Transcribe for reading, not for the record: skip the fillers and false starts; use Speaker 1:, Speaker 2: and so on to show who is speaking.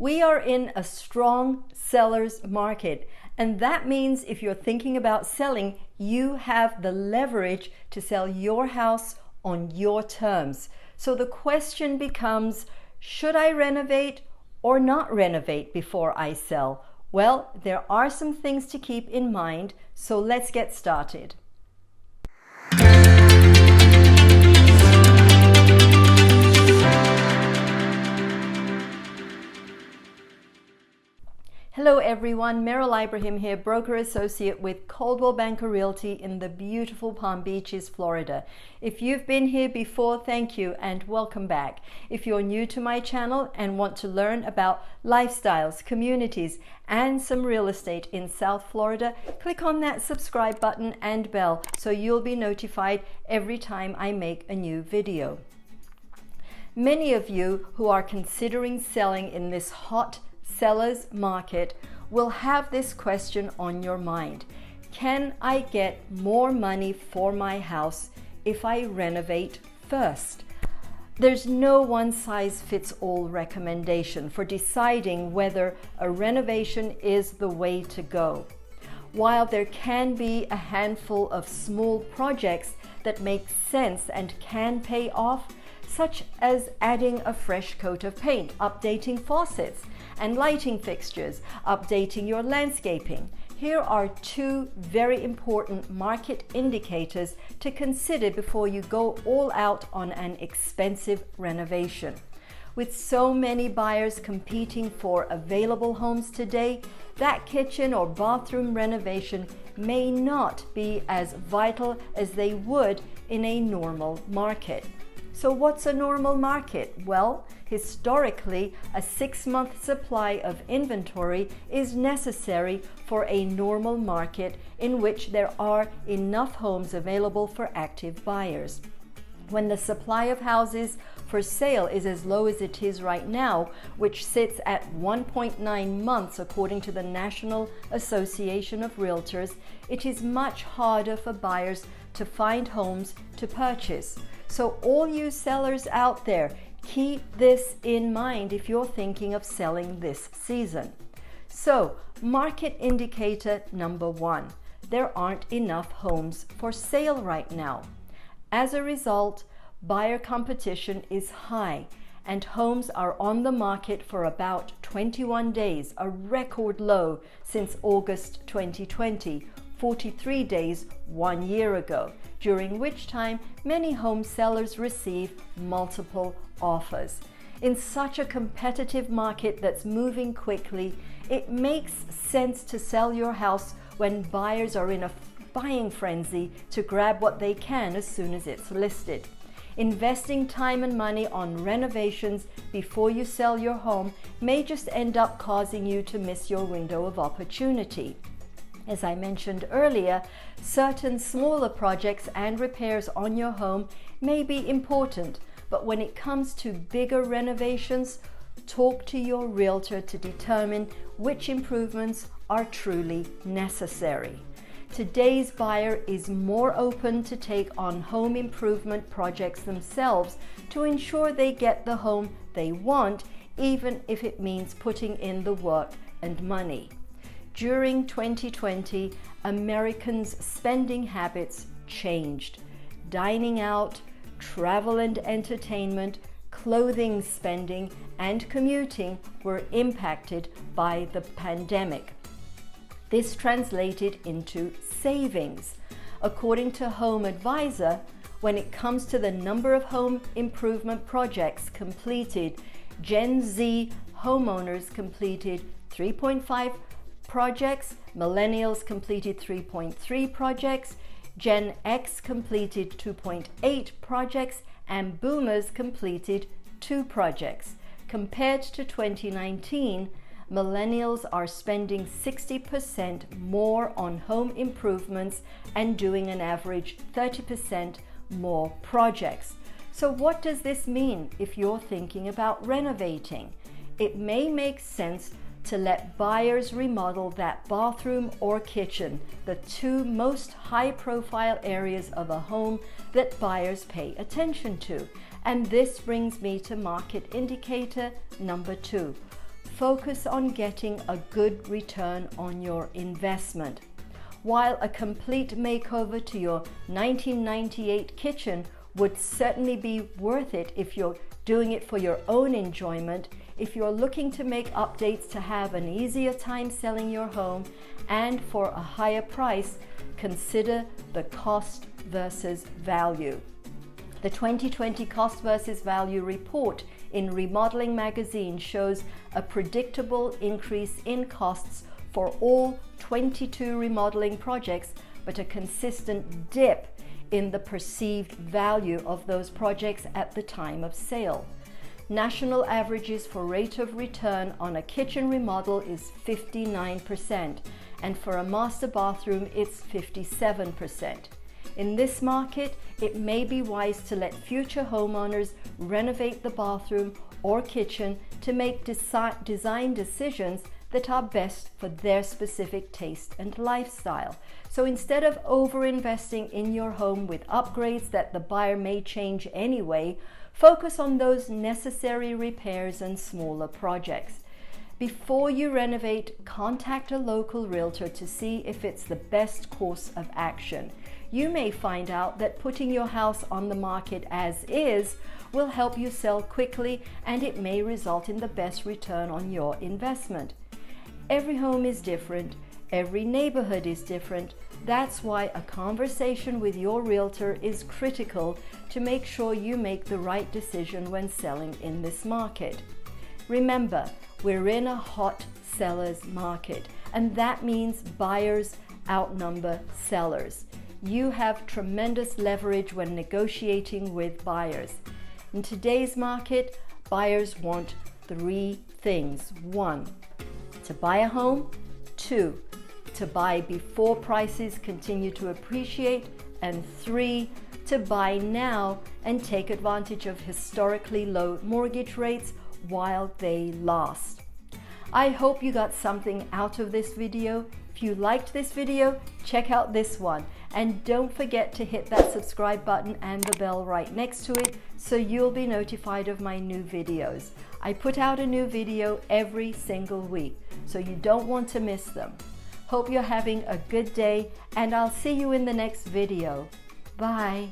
Speaker 1: We are in a strong seller's market, and that means if you're thinking about selling, you have the leverage to sell your house on your terms. So the question becomes, should I renovate or not renovate before I sell? Well, there are some things to keep in mind, so let's get started. Hello everyone, Meral Ibrahim here, broker associate with Coldwell Banker Realty in the beautiful Palm Beaches, Florida. If you've been here before, thank you and welcome back. If you're new to my channel and want to learn about lifestyles, communities, and some real estate in South Florida, click on that subscribe button and bell so you'll be notified every time I make a new video. Many of you who are considering selling in this hot seller's market will have this question on your mind. Can I get more money for my house if I renovate first? There's no one-size-fits-all recommendation for deciding whether a renovation is the way to go. While there can be a handful of small projects that make sense and can pay off, such as adding a fresh coat of paint, updating faucets and lighting fixtures, updating your landscaping. Here are two very important market indicators to consider before you go all out on an expensive renovation. With so many buyers competing for available homes today, that kitchen or bathroom renovation may not be as vital as they would in a normal market. So what's a normal market? Well, historically, a 6-month supply of inventory is necessary for a normal market in which there are enough homes available for active buyers. When the supply of houses for sale is as low as it is right now, which sits at 1.9 months according to the National Association of Realtors, it is much harder for buyers to find homes to purchase. So all you sellers out there, keep this in mind if you're thinking of selling this season. So, market indicator number 1, there aren't enough homes for sale right now. As a result, buyer competition is high and homes are on the market for about 21 days, a record low since August 2020, 43 days 1 year ago, during which time many home sellers receive multiple offers. In such a competitive market that's moving quickly, it makes sense to sell your house when buyers are in a buying frenzy to grab what they can as soon as it's listed. Investing time and money on renovations before you sell your home may just end up causing you to miss your window of opportunity. As I mentioned earlier, certain smaller projects and repairs on your home may be important, but when it comes to bigger renovations, talk to your realtor to determine which improvements are truly necessary. Today's buyer is more open to take on home improvement projects themselves to ensure they get the home they want, even if it means putting in the work and money. During 2020, Americans' spending habits changed. Dining out, travel and entertainment, clothing spending, and commuting were impacted by the pandemic. This translated into savings. According to Home Advisor, when it comes to the number of home improvement projects completed, Gen Z homeowners completed 3.5 projects, millennials completed 3.3 projects, Gen X completed 2.8 projects, and boomers completed 2 projects. Compared to 2019, millennials are spending 60% more on home improvements and doing an average 30% more projects. So what does this mean if you're thinking about renovating? It may make sense to let buyers remodel that bathroom or kitchen, the two most high-profile areas of a home that buyers pay attention to. And this brings me to market indicator number 2. focus on getting a good return on your investment. While a complete makeover to your 1998 kitchen would certainly be worth it if you're doing it for your own enjoyment, if you're looking to make updates to have an easier time selling your home and for a higher price, consider the cost versus value. The 2020 Cost versus Value report in Remodeling magazine shows a predictable increase in costs for all 22 remodeling projects, but a consistent dip in the perceived value of those projects at the time of sale. National averages for rate of return on a kitchen remodel is 59%, and for a master bathroom it's 57%. In this market, it may be wise to let future homeowners renovate the bathroom or kitchen to make design decisions that are best for their specific taste and lifestyle. So instead of over-investing in your home with upgrades that the buyer may change anyway, focus on those necessary repairs and smaller projects. Before you renovate, contact a local realtor to see if it's the best course of action. You may find out that putting your house on the market as is will help you sell quickly, and it may result in the best return on your investment. Every home is different. Every neighborhood is different. That's why a conversation with your realtor is critical to make sure you make the right decision when selling in this market. Remember, we're in a hot seller's market, and that means buyers outnumber sellers. You have tremendous leverage when negotiating with buyers. In today's market, buyers want 3 things. 1, to buy a home. 2, to buy before prices continue to appreciate. And 3, to buy now and take advantage of historically low mortgage rates while they last. I hope you got something out of this video. If you liked this video, check out this one. And don't forget to hit that subscribe button and the bell right next to it so you'll be notified of my new videos. I put out a new video every single week, so you don't want to miss them. Hope you're having a good day, and I'll see you in the next video. Bye.